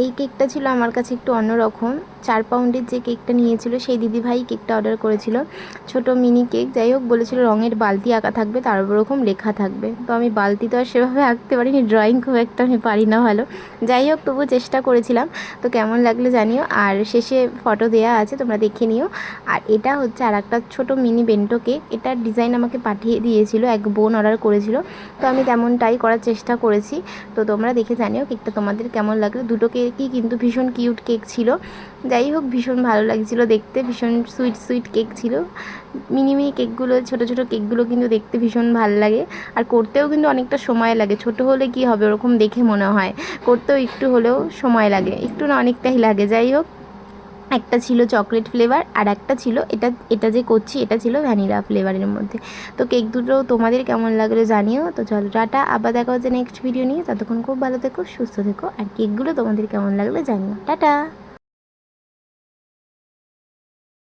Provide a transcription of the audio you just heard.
এই কেকটা ছিল আমার কাছে একটু অন্যরকম। 4 পাউন্ডের যে কেকটা নিয়েছিল সেই দিদিভাই কেকটা অর্ডার করেছিল, ছোট মিনি কেক। যাই হোক, বলেছিল রঙের বালতি আঁকা থাকবে, তার উপর ওরকম লেখা থাকবে। তো আমি বালতি তো আর সেভাবে আঁকতে পারিনি, ড্রয়িং খুব একটা আমি পারি না ভালো। যাই হোক, তবুও চেষ্টা করেছিলাম। তো কেমন লাগলো জানিও, আর শেষে ফটো দেওয়া আছে, তোমরা দেখে নিও। আর এটা হচ্ছে আর একটা ছোটো মিনি বেন্টো কেক। এটার ডিজাইন আমাকে পাঠিয়ে দিয়েছিল, এক বোন অর্ডার করেছিল, তো আমি তেমনটাই করার চেষ্টা করেছি। তো তোমরা দেখে জানিও কেকটা তোমাদের কেমন লাগলো। দুটো কেকই কিন্তু ভীষণ কিউট কেক ছিল। যাই হোক, ভীষণ ভালো লাগছিলো দেখতে, ভীষণ সুইট সুইট কেক ছিল। মিনি মিনি কেকগুলো, ছোটো ছোটো কেকগুলো কিন্তু দেখতে ভীষণ ভালো লাগে, আর করতেও কিন্তু অনেকটা সময় লাগে। ছোট হলে কি হবে, ওরকম দেখে মনে হয়, করতেও একটু হলেও সময় লাগে, একটু না অনেকটাই লাগে। যাই হোক, একটা ছিল চকলেট ফ্লেভার, আর একটা ছিল এটা এটা যে করছি এটা ছিল ভ্যানিলা ফ্লেভারের মধ্যে। তো কেক দুটো তোমাদের কেমন লাগলো জানিও। তো চলো টাটা, আবার দেখা হচ্ছে নেক্সট ভিডিও নিয়ে। ততক্ষণ খুব ভালো থেকো, সুস্থ থেকো, আর কেকগুলো তোমাদের কেমন লাগলো জানিও। টাটা।